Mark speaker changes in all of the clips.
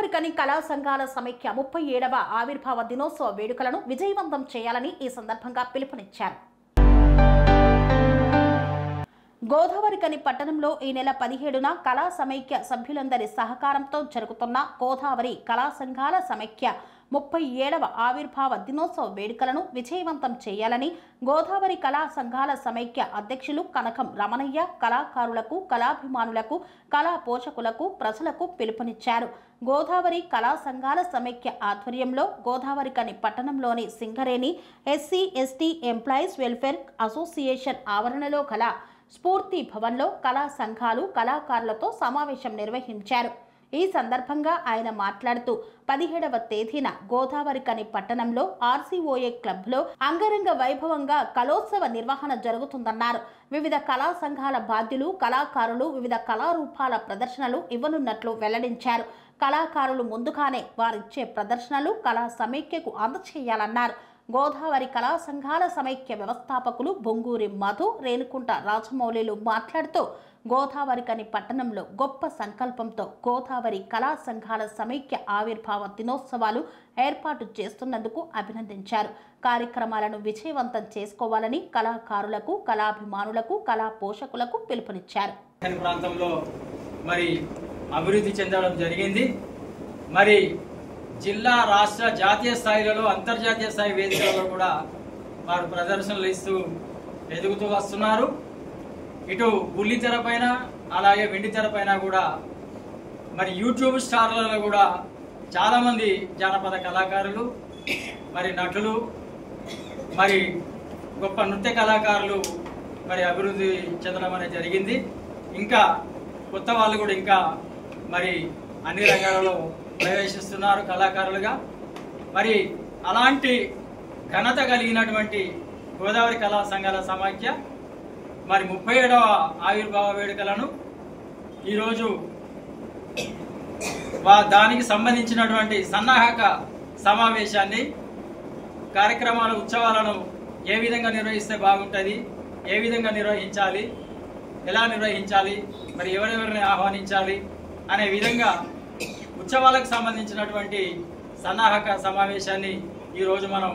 Speaker 1: గోదావరికని కళా సంఘాల సమైక్య 37వ ఆవిర్భావ దినోత్సవ వేడుకలను విజయవంతం చేయాలని ఈ సందర్భంగా పిలుపునిచ్చారు. గోదావరికని పట్టణంలో ఈ నెల 17న కళా సమైక్య సభ్యులందరి సహకారంతో జరుగుతున్న గోదావరి కళా సంఘాల సమైక్య 37వ ఆవిర్భావ దినోత్సవ వేడుకలను విజయవంతం చేయాలని గోదావరి కళా సంఘాల సమైక్య అధ్యక్షులు కనకం రమణయ్య కళాకారులకు, కళాభిమానులకు, కళా పోషకులకు, ప్రజలకు పిలుపునిచ్చారు. గోదావరి కళా సంఘాల సమైక్య ఆధ్వర్యంలో గోదావరికని పట్టణంలోని Singareni SC ST employees welfare association ఆవరణలో గల స్ఫూర్తి భవన్లో కళా సంఘాలు, కళాకారులతో సమావేశం నిర్వహించారు. ఈ సందర్భంగా ఆయన మాట్లాడుతూ 17వ తేదీన గోదావరికని పట్టణంలో RCOA క్లబ్లో అంగరంగ వైభవంగా కళోత్సవ నిర్వహణ జరుగుతుందన్నారు. వివిధ కళా సంఘాల బాధ్యులు, కళాకారులు వివిధ కళారూపాల ప్రదర్శనలు ఇవ్వనున్నట్లు వెల్లడించారు. కళాకారులు ముందుగానే వారిచ్చే ప్రదర్శనలు కళా సమైక్యకు అందచేయాలన్నారు. గోదావరి కళా సంఘాల సమైక్య వ్యవస్థాపకులు బొంగూరి మధు, రేణుకుంట రాజమౌళిలు మాట్లాడుతూ గోదావరికని పట్టణంలో గొప్ప సంకల్పంతో గోదావరి కళా సంఘాల సమైక్య ఆవిర్భావ దినోత్సవాలు ఏర్పాటు చేస్తున్నందుకు అభినందించారు. కార్యక్రమాలను విజయవంతం చేసుకోవాలని కళాకారులకు, కళాభిమానులకు, కళా పోషకులకు పిలుపునిచ్చారు.
Speaker 2: ప్రాంతంలో మరి అభివృద్ధి చెందడం జరిగింది. మరి జిల్లా, రాష్ట్ర, జాతీయ స్థాయిలలో, అంతర్జాతీయ స్థాయి వేదికలలో కూడా వారు ప్రదర్శనలు ఇస్తూ ఎదుగుతూ వస్తున్నారు. ఇటు బుల్లి తెర పైన, అలాగే వెండి తెర పైన కూడా మరి యూట్యూబ్ స్టార్లలో కూడా చాలామంది జానపద కళాకారులు, మరి నటులు, మరి గొప్ప నృత్య కళాకారులు మరి అభివృద్ధి చెందడం అనేది జరిగింది. ఇంకా కొత్త వాళ్ళు కూడా ఇంకా మరి అన్ని రంగాలలో ప్రవేశిస్తున్నారు కళాకారులుగా. మరి అలాంటి ఘనత కలిగినటువంటి గోదావరి కళా సంఘాల సమాఖ్య మరి 37వ ఆవిర్భావ వేడుకలను ఈరోజు దానికి సంబంధించినటువంటి సన్నాహక సమావేశాన్ని, కార్యక్రమాల ఉత్సవాలను ఏ విధంగా నిర్వహిస్తే బాగుంటుంది, ఏ విధంగా నిర్వహించాలి, ఎలా నిర్వహించాలి, మరి ఎవరెవరిని ఆహ్వానించాలి అనే విధంగా ఉత్సవాలకు సంబంధించినటువంటి సన్నాహక సమావేశాన్ని ఈరోజు మనం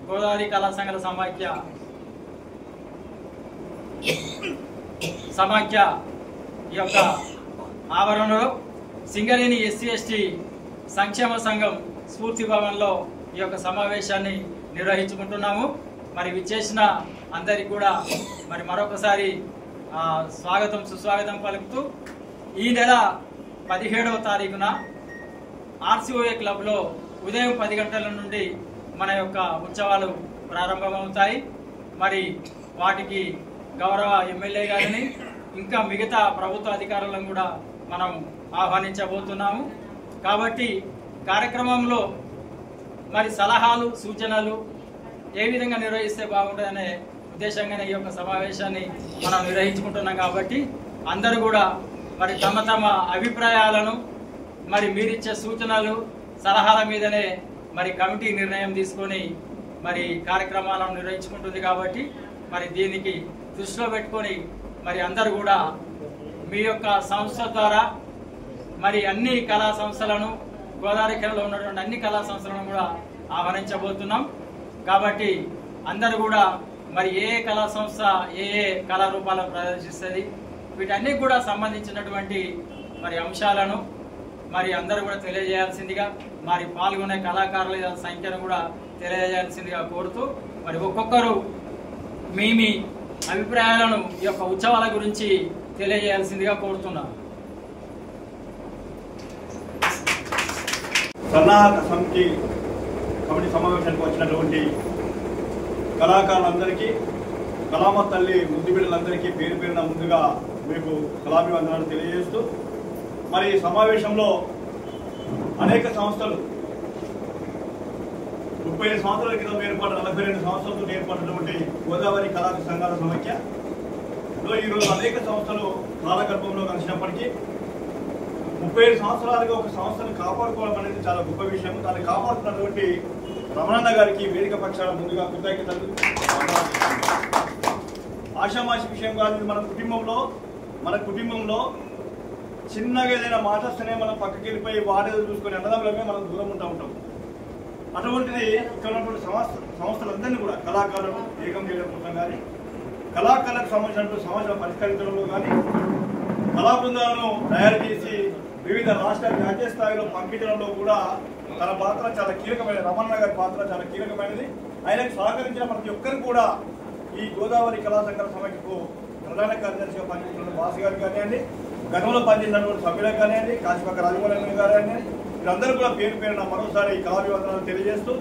Speaker 2: గోదావరి కళా సంఘాల సమాఖ్య యొక్క ఆవరణలో సింగరేణి ఎస్సీ ఎస్టీ సంక్షేమ సంఘం స్ఫూర్తి భవన్లో ఈ యొక్క సమావేశాన్ని నిర్వహించుకుంటున్నాము. మరి విచ్చేసిన అందరికి కూడా మరి మరొకసారి స్వాగతం, సుస్వాగతం పలుకుతూ ఈ నెల 17వ తారీఖున RCOA క్లబ్లో ఉదయం 10 గంటల నుండి మన యొక్క ఉత్సవాలు ప్రారంభమవుతాయి. మరి వాటికి గౌరవ ఎమ్మెల్యే గారిని, ఇంకా మిగతా ప్రభుత్వ అధికారులను కూడా మనం ఆహ్వానించబోతున్నాము. కాబట్టి కార్యక్రమంలో మరి సలహాలు, సూచనలు ఏ విధంగా నిర్వహిస్తే బాగుంటుందనే ఉద్దేశంగానే ఈ యొక్క సమావేశాన్ని మనం నిర్వహించుకుంటున్నాం. కాబట్టి అందరూ కూడా మరి తమ తమ అభిప్రాయాలను, మరి మీరిచ్చే సూచనలు, సలహాల మీదనే మరి కమిటీ నిర్ణయం తీసుకొని మరి కార్యక్రమాలను నిర్వహించుకుంటుంది. కాబట్టి మరి దీనికి దృష్టిలో పెట్టుకొని మరి అందరూ కూడా మీ యొక్క సంస్థ ద్వారా మరి అన్ని కళా సంస్థలను, గోదావరిలో ఉన్నటువంటి అన్ని కళా సంస్థలను కూడా ఆహ్వానించబోతున్నాం. కాబట్టి అందరూ కూడా మరి ఏ కళా సంస్థ ఏ కళారూపాలను ప్రదర్శిస్తుంది, వీటన్ని కూడా సంబంధించినటువంటి మరి అంశాలను మరి అందరూ కూడా తెలియజేయాల్సిందిగా, మరి పాల్గొనే కళాకారుల సంఖ్యను కూడా తెలియజేయాల్సిందిగా కోరుతూ మరి ఒక్కొక్కరు మీ అభిప్రాయాలను ఈ యొక్క ఉత్సవాల గురించి తెలియజేయాల్సిందిగా కోరుతున్నాను.
Speaker 3: సన్నాహక సమితి కమిటీ సమావేశానికి వచ్చినటువంటి కళాకారులందరికీ, కళామ తల్లి ముద్దు బిడ్డలందరికీ పేరు పేరున ముందుగా మీకు కళాభివందనాలు తెలియజేస్తూ, మరి సమావేశంలో అనేక సంస్థలు 35 సంవత్సరాల క్రితం ఏర్పాటు, 42 సంవత్సరాలతో ఏర్పడినటువంటి గోదావరి కళా సంఘాల సమైక్యలో ఈరోజు అనేక సంస్థలు కాలగర్భంలో కలిసినప్పటికీ 35 సంవత్సరాలుగా ఒక సంస్థను కాపాడుకోవడం అనేది చాలా గొప్ప విషయం. దాన్ని కాపాడుతున్నటువంటి రమణన్న గారికి వేదిక పక్షాల ముందుగా కృతజ్ఞతలు. ఆషామాషి విషయం కాదు. మన కుటుంబంలో చిన్నగా ఏదైనా మాట వస్తేనే మనం పక్కకి వెళ్ళిపోయి వాడేదో చూసుకొని అన్నదమ్ములమే మనం దూరం ఉంటాం. అటువంటిది ఇక్కడ ఉన్నటువంటి సంస్థలందరినీ కూడా కళాకారులను ఏకం చేయడం కోసం కానీ, కళాకారులకు సంబంధించినటువంటి సమస్యలు పరిష్కరించడంలో కానీ, కళా బృందాలను తయారు చేసి వివిధ రాష్ట్ర జాతీయ స్థాయిలో పంపించడంలో కూడా తన పాత్ర చాలా కీలకమైనది. రమణ గారి పాత్ర చాలా కీలకమైనది. ఆయనకు సహకరించిన ప్రతి ఒక్కరు కూడా ఈ గోదావరి కళా సంఘాల సమైక్యకు ప్రధాన కార్యదర్శిగా పనిచేసిన వాసు గారు కానివ్వండి, గతంలో పనిచేసినటువంటి సభ్యులకు కానివ్వండి, కాశీపక్క రాజమౌళి గారు కానివ్వండి, వీరందరూ కూడా పేరున మరోసారి కళాభివందనాలు తెలియజేస్తూ,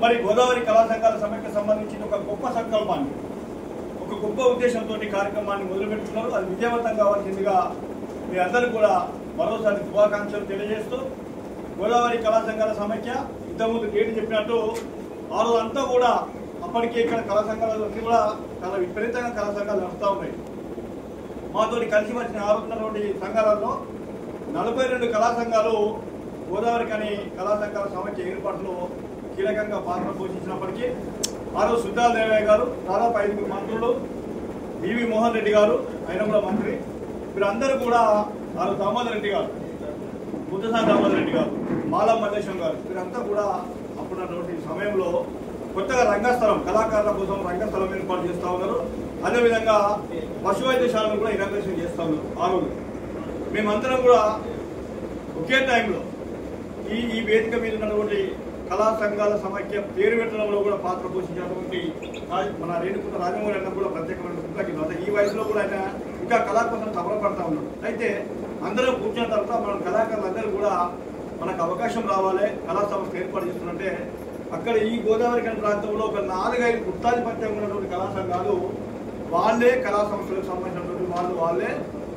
Speaker 3: మరి గోదావరి కళా సంఘాల సమైక్యకు సంబంధించిన ఒక గొప్ప సంకల్పాన్ని, ఒక గొప్ప ఉద్దేశంతో కార్యక్రమాన్ని మొదలుపెట్టుకున్నారు. అది విజయవంతం కావాల్సిందిగా మీ అందరూ కూడా మరోసారి శుభాకాంక్షలు తెలియజేస్తూ, గోదావరి కళా సంఘాల సమైక్య ఇంతకుముందు డేట్ చెప్పినట్టు ఆ రోజంతా కూడా అప్పటికే ఇక్కడ కళా సంఘాలన్నీ కూడా చాలా విపరీతంగా కళా సంఘాలు నడుస్తూ ఉన్నాయి. మాతో కలిసి వచ్చిన 6 సంఘాలలో 42 కళా సంఘాలు గోదావరి కానీ కళా సంఘాల సమైక్య ఏర్పాటులో కీలకంగా పాత్ర పోషించినప్పటికీ ఆ రోజు సుద్దాల దేవయ్య గారు, దాదాపు 5 మంత్రులు, బివి మోహన్ రెడ్డి గారు, ఆయన కూడా మంత్రి, వీరందరూ కూడా ఆ రోజు దామోదర్ రెడ్డి గారు, ముద్దసాని దామోదర్ రెడ్డి గారు, మాలా మల్లేశం గారు, వీరంతా కూడా అప్పుడున్నటువంటి సమయంలో కొత్తగా రంగస్థలం, కళాకారుల కోసం రంగస్థలం ఏర్పాటు చేస్తూ ఉన్నారు. అదేవిధంగా పశు వైద్యశాలను కూడా ఇనాగ్రేషన్ చేస్తూ ఉన్నారు. ఆ రోజు మేమందరం కూడా ఒకే టైంలో ఈ వేదిక మీద ఉన్నటువంటి కళా సంఘాల సమైక్య పేరు పెట్టడంలో కూడా పాత్ర పోషించినటువంటి మన రేణుకుంట రాజమౌళి అన్న కూడా ప్రత్యేకమైన కృతజ్ఞత. ఈ వయసులో కూడా ఆయన ఇంకా కళా కోసం తపనపడతా ఉన్నాడు. అయితే అందరం కూర్చున్న తర్వాత మన కళాకారులందరూ కూడా మనకు అవకాశం రావాలి, కళా సంస్థ ఏర్పాటు చేస్తున్నట్టే అక్కడ ఈ గోదావరి కని ప్రాంతంలో ఒక 4-5 గుత్తాధిపత్యం ఉన్నటువంటి కళా సంఘాలు వాళ్ళే కళా సంస్థలకు సంబంధించినటువంటి వాళ్ళే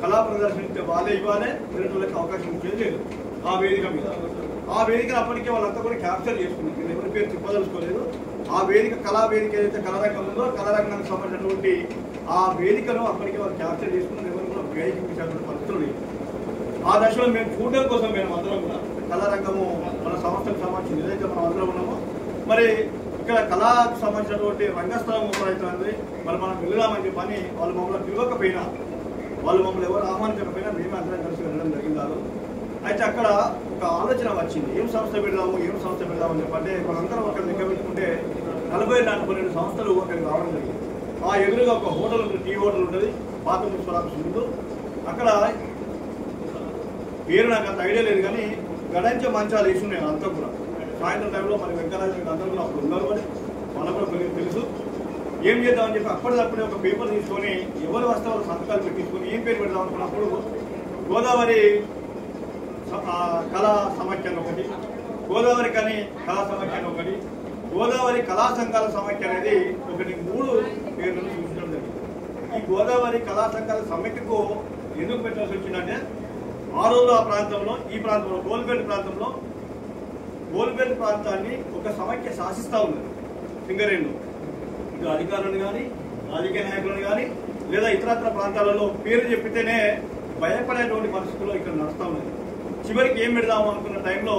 Speaker 3: కళా ప్రదర్శన వాళ్ళే ఇవ్వాలి, వేరేటోళ్ళకి అవకాశం ఇచ్చేది లేదు. ఆ వేదిక మీద ఆ వేదికను అప్పటికే వాళ్ళంతా కూడా క్యాప్చర్ చేసుకున్నారు. నేను ఎవరి పేరు చెప్పదలుచుకోలేదు. ఆ వేదిక కళా వేదిక ఏదైతే కళారంగం ఉందో కళారంగానికి సంబంధించినటువంటి ఆ వేదికను అప్పటికే వాళ్ళు క్యాప్చర్ చేసుకున్నారు. ఎవరు కూడా వేదికటువంటి పరిస్థితులు లేదు. ఆ దశలో మేము చూడడం కోసం మేము అందరం కూడా కళారంగము మన సంస్థకు సంబంధించింది ఏదైతే మనం అందరం ఉన్నామో, మరి ఇక్కడ కళకు సంబంధించినటువంటి రంగస్థలం అవుతుంది, మరి మనం వెళ్దామని చెప్పని వాళ్ళు మమ్మల్ని పిలవకపోయినా, వాళ్ళు మమ్మల్ని ఎవరు ఆహ్వానించకపోయినా మేమే అందరం కలిసి వెళ్ళడం జరిగింది. అయితే అక్కడ ఒక ఆలోచన వచ్చింది, ఏం సంస్థ పెడదామని చెప్పంటే మనందరం అక్కడ లెక్క పెట్టుకుంటే 40-42 సంస్థలు అక్కడికి రావడం జరిగింది. ఆ ఎదురుగా ఒక హోటల్ ఉంటుంది, టీ హోటల్ ఉంటుంది, పాత మున్సిపల్ ఆఫీస్ ముందు. అక్కడ పేరు నాకు అంత ఐడియా లేదు కానీ గడంచే మంచాలు వేసి ఉన్నాయి. అంతా కూడా సాయంత్రం టైంలో మరి వెంకరాజు అందరూ కూడా అప్పుడు ఉన్నారు. మరి వాళ్ళకు కూడా కొన్ని తెలుసు. ఏం చేద్దామని చెప్పి అప్పటిదప్పుడే ఒక పేపర్ తీసుకొని ఎవరు వస్తే వాళ్ళు సంతకాలు పెట్టించుకొని ఏం పేరు పెడదాం అనుకున్నప్పుడు గోదావరి కళా సమైక్య ఒకటి, గోదావరి కని కళా సమైక్య ఒకటి, గోదావరి కళా సంఘాల సమైక్య అనేది ఒకటి, 3 పేర్లను సూచించడం జరిగింది. ఈ గోదావరి కళా సంఘాల సమైక్యకు ఎందుకు పెట్టాల్సి వచ్చిందంటే ఆ రోజు ఆ ప్రాంతంలో, ఈ ప్రాంతంలో గోల్బెల్ట్ ప్రాంతాన్ని ఒక సమైక్య శాసిస్తూ ఉన్నది. సింగరేణిలో ఇటు అధికారులను కానీ, రాజకీయ నాయకులను కానీ, లేదా ఇతరత్ర ప్రాంతాలలో పేరు చెప్పితేనే భయపడేటువంటి పరిస్థితుల్లో ఇక్కడ నడుస్తూ ఉన్నది. చివరికి ఏం పెడదాము అనుకున్న టైంలో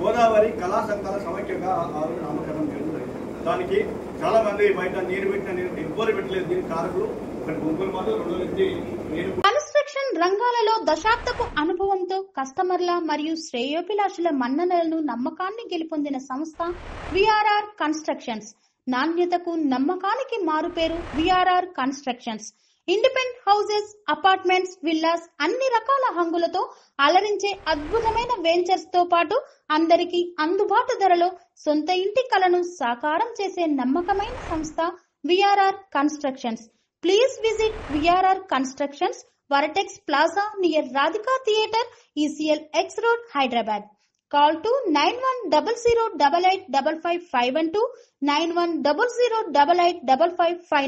Speaker 3: గోదావరి కళా సంఘాల సమైక్యగా ఆ రోజు నామకరణం జరుగుతుంది. దానికి చాలా మంది బయట నీరు పెట్టిన నీరు ఎవ్వరు పెట్టలేదు. దీనికి కారకులు ఒకటి గుంపులు మంది, 2 నీరు.
Speaker 1: కన్స్ట్రక్షన్ రంగాలలో దశాబ్దపు అనుభవంతో కస్టమర్ల మరియు శ్రేయోభిలాషుల మన్ననలను, నమ్మకాన్ని గెలుపొందిన సంస్థ విఆర్ఆర్ కన్స్ట్రక్షన్స్. నాణ్యతకు, నమ్మకానికి మారుపేరు VRR constructions. Independent houses, apartments, villas అన్ని రకాల హంగులతో అలరించే అద్భుతమైన వెంచర్స్ తో పాటు అందరికీ అందుబాటు ధరలో సొంత ఇంటి కలను సాకారం చేసే నమ్మకమైన సంస్థ VRR constructions. Please visit VRR constructions, వరటెక్స్ plaza near Radhika theatre, ECL X Road, Hyderabad. Call to 910088555512, 9100885555.